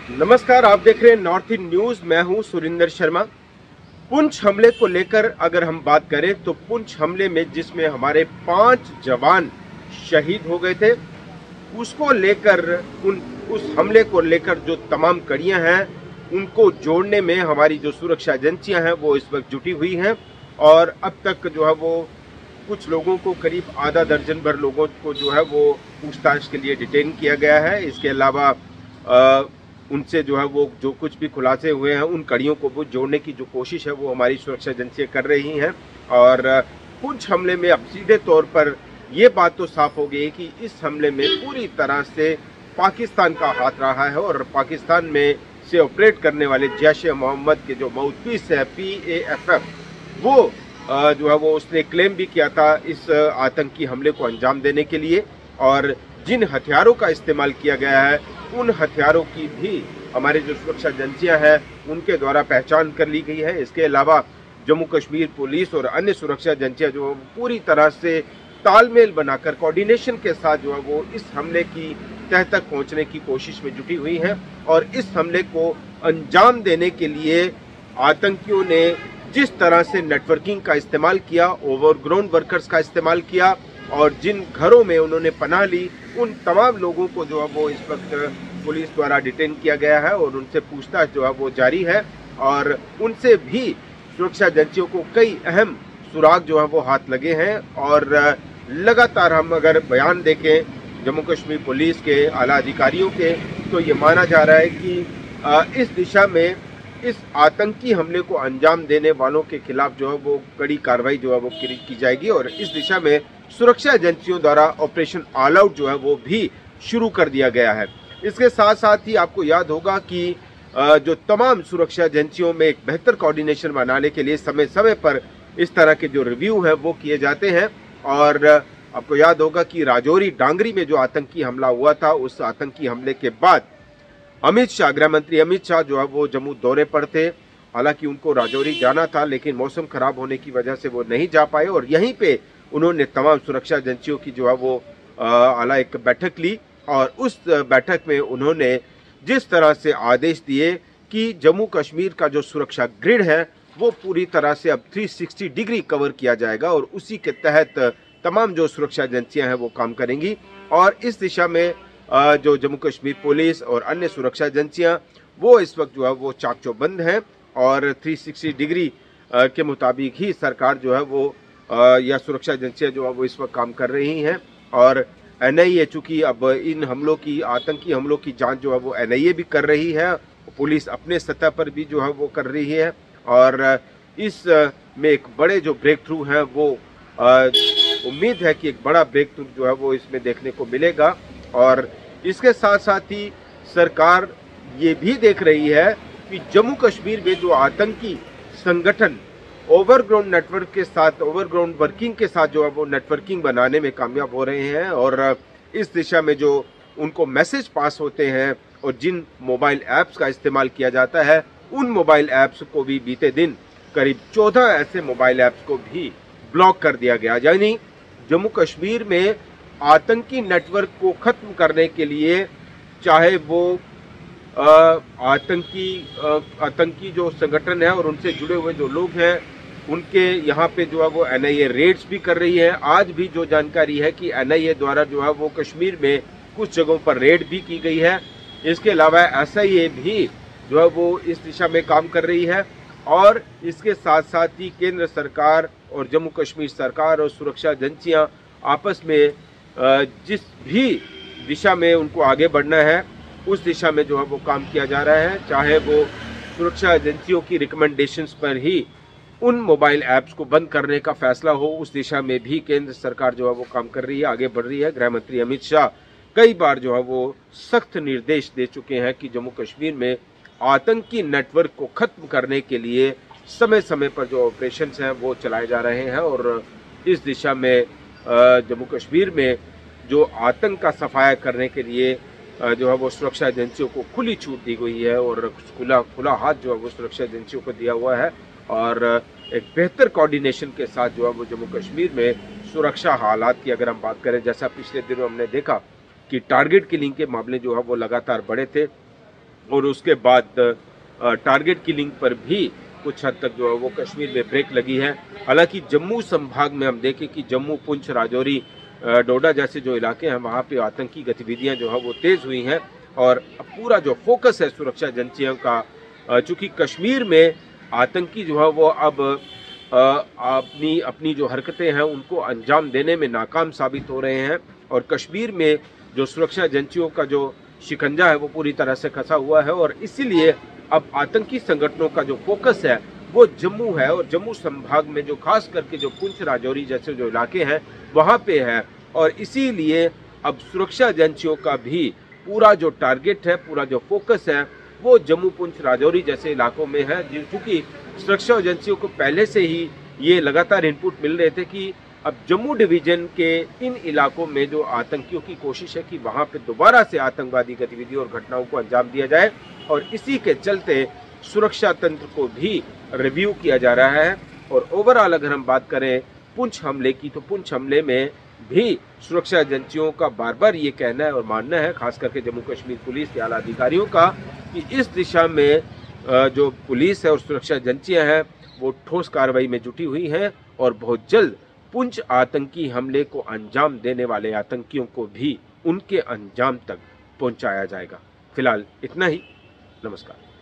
नमस्कार, आप देख रहे हैं नॉर्थ इन न्यूज। मैं हूं सुरिंदर शर्मा। पुंछ हमले को लेकर अगर हम बात करें तो पुंछ हमले में जिसमें हमारे 5 जवान शहीद हो गए थे, उसको लेकर उस हमले को लेकर जो तमाम कड़ियां हैं उनको जोड़ने में हमारी जो सुरक्षा एजेंसियां हैं वो इस वक्त जुटी हुई हैं। और अब तक जो है वो कुछ लोगों को, करीब आधा दर्जन भर लोगों को जो है वो पूछताछ के लिए डिटेन किया गया है। इसके अलावा उनसे जो है वो जो कुछ भी खुलासे हुए हैं उन कड़ियों को वो जोड़ने की जो कोशिश है वो हमारी सुरक्षा एजेंसियां कर रही हैं। और पुंछ हमले में अब सीधे तौर पर ये बात तो साफ हो गई है कि इस हमले में पूरी तरह से पाकिस्तान का हाथ रहा है। और पाकिस्तान में से ऑपरेट करने वाले जैश ए मोहम्मद के जो माउथपीस है PAFF, वो जो है वो उसने क्लेम भी किया था इस आतंकी हमले को अंजाम देने के लिए। और जिन हथियारों का इस्तेमाल किया गया है उन हथियारों की भी हमारी जो सुरक्षा एजेंसियां हैं उनके द्वारा पहचान कर ली गई है। इसके अलावा जम्मू कश्मीर पुलिस और अन्य सुरक्षा एजेंसियां जो पूरी तरह से तालमेल बनाकर कोऑर्डिनेशन के साथ जो है वो इस हमले की तह तक पहुंचने की कोशिश में जुटी हुई हैं। और इस हमले को अंजाम देने के लिए आतंकियों ने जिस तरह से नेटवर्किंग का इस्तेमाल किया, ओवरग्राउंड वर्कर्स का इस्तेमाल किया और जिन घरों में उन्होंने पनाह ली, उन तमाम लोगों को जो है वो इस वक्त पुलिस द्वारा डिटेन किया गया है और उनसे पूछताछ जो है वो जारी है। और उनसे भी सुरक्षा एजेंसियों को कई अहम सुराग जो है वो हाथ लगे हैं। और लगातार हम अगर बयान देखें जम्मू कश्मीर पुलिस के आला अधिकारियों के, तो ये माना जा रहा है कि इस दिशा में इस आतंकी हमले को अंजाम देने वालों के खिलाफ जो है वो कड़ी कार्रवाई जो है वो की जाएगी। और इस दिशा में सुरक्षा एजेंसियों द्वारा ऑपरेशन ऑल आउट जो है वो भी शुरू कर दिया गया है। इसके साथ साथ ही आपको याद होगा कि जो तमाम सुरक्षा एजेंसियों में एक बेहतर कोऑर्डिनेशन बनाने के लिए समय समय पर इस तरह के जो रिव्यू है वो किए जाते हैं। और आपको याद होगा कि राजौरी डांगरी में जो आतंकी हमला हुआ था, उस आतंकी हमले के बाद अमित शाह, गृह मंत्री अमित शाह जो है वो जम्मू दौरे पर थे। हालांकि उनको राजौरी जाना था लेकिन मौसम खराब होने की वजह से वो नहीं जा पाए और यहीं पे उन्होंने तमाम सुरक्षा एजेंसियों की जो है वो आला एक बैठक ली। और उस बैठक में उन्होंने जिस तरह से आदेश दिए कि जम्मू कश्मीर का जो सुरक्षा ग्रिड है वो पूरी तरह से अब 360 डिग्री कवर किया जाएगा और उसी के तहत तमाम जो सुरक्षा एजेंसियां हैं वो काम करेंगी। और इस दिशा में जो जम्मू कश्मीर पुलिस और अन्य सुरक्षा एजेंसियां वो इस वक्त जो है वो चाक-चौबंद हैं और 360 डिग्री के मुताबिक ही सरकार जो है वो या सुरक्षा एजेंसियां जो है वो इस वक्त काम कर रही हैं। और NIA, चूंकि अब इन हमलों की, आतंकी हमलों की जांच जो है वो NIA भी कर रही है, पुलिस अपने सतह पर भी जो है वो कर रही है। और इस में एक बड़े जो ब्रेक थ्रू हैं वो उम्मीद है कि एक बड़ा ब्रेक थ्रू जो है वो इसमें देखने को मिलेगा। और इसके साथ साथ ही सरकार ये भी देख रही है कि जम्मू कश्मीर में जो आतंकी संगठन ओवरग्राउंड नेटवर्क के साथ, ओवरग्राउंड वर्किंग के साथ जो है वो नेटवर्किंग बनाने में कामयाब हो रहे हैं। और इस दिशा में जो उनको मैसेज पास होते हैं और जिन मोबाइल ऐप्स का इस्तेमाल किया जाता है उन मोबाइल ऐप्स को भी बीते दिन करीब 14 ऐसे मोबाइल ऐप्स को भी ब्लॉक कर दिया गया। यानी जम्मू कश्मीर में आतंकी नेटवर्क को खत्म करने के लिए, चाहे वो आतंकी जो संगठन है और उनसे जुड़े हुए जो लोग हैं, उनके यहाँ पे जो है वो NIA रेड्स भी कर रही है। आज भी जो जानकारी है कि NIA द्वारा जो है वो कश्मीर में कुछ जगहों पर रेड भी की गई है। इसके अलावा SIA भी जो है वो इस दिशा में काम कर रही है। और इसके साथ साथ ही केंद्र सरकार और जम्मू कश्मीर सरकार और सुरक्षा एजेंसियां आपस में जिस भी दिशा में उनको आगे बढ़ना है उस दिशा में जो है वो काम किया जा रहा है। चाहे वो सुरक्षा एजेंसियों की रिकमेंडेशंस पर ही उन मोबाइल ऐप्स को बंद करने का फैसला हो, उस दिशा में भी केंद्र सरकार जो है वो काम कर रही है, आगे बढ़ रही है। गृह मंत्री अमित शाह कई बार जो है वो सख्त निर्देश दे चुके हैं कि जम्मू कश्मीर में आतंकी नेटवर्क को खत्म करने के लिए समय समय पर जो ऑपरेशंस हैं वो चलाए जा रहे हैं। और इस दिशा में जम्मू कश्मीर में जो आतंक का सफाया करने के लिए जो है वो सुरक्षा एजेंसियों को खुली छूट दी गई है और खुला हाथ जो है वो सुरक्षा एजेंसियों को दिया हुआ है। और एक बेहतर कोऑर्डिनेशन के साथ जो है वो जम्मू कश्मीर में सुरक्षा हालात की अगर हम बात करें, जैसा पिछले दिनों हमने देखा कि टारगेट किलिंग के मामले जो है वो लगातार बढ़े थे, और उसके बाद टारगेट किलिंग पर भी कुछ हद तक जो है वो कश्मीर में ब्रेक लगी है। हालांकि जम्मू संभाग में हम देखें कि जम्मू, पुंछ, राजौरी, डोडा जैसे जो इलाके हैं वहाँ पे आतंकी गतिविधियाँ जो है वो तेज़ हुई हैं और पूरा जो फोकस है सुरक्षा एजेंसियों का, चूँकि कश्मीर में आतंकी जो है वो अब अपनी अपनी जो हरकतें हैं उनको अंजाम देने में नाकाम साबित हो रहे हैं और कश्मीर में जो सुरक्षा एजेंसियों का जो शिकंजा है वो पूरी तरह से कसा हुआ है और इसीलिए अब आतंकी संगठनों का जो फोकस है वो जम्मू है और जम्मू संभाग में जो खास करके जो पुंछ, राजौरी जैसे जो इलाके हैं वहाँ पे है और इसीलिए अब सुरक्षा एजेंसियों का भी पूरा जो टारगेट है, पूरा जो फोकस है वो जम्मू, पुंछ, राजौरी जैसे इलाकों में है। क्योंकि सुरक्षा एजेंसियों को पहले से ही ये लगातार इनपुट मिल रहे थे कि अब जम्मू डिवीजन के इन इलाकों में जो आतंकियों की कोशिश है कि वहां पे दोबारा से आतंकवादी गतिविधियों और घटनाओं को अंजाम दिया जाए और इसी के चलते सुरक्षा तंत्र को भी रिव्यू किया जा रहा है। और ओवरऑल अगर हम बात करें पुंछ हमले की, तो पुंछ हमले में भी सुरक्षा एजेंसियों का बार बार ये कहना है और मानना है, खास करके जम्मू कश्मीर पुलिस के आला अधिकारियों का, कि इस दिशा में जो पुलिस है और सुरक्षा एजेंसियां हैं वो ठोस कार्रवाई में जुटी हुई हैं और बहुत जल्द पुंछ आतंकी हमले को अंजाम देने वाले आतंकियों को भी उनके अंजाम तक पहुंचाया जाएगा। फिलहाल इतना ही। नमस्कार।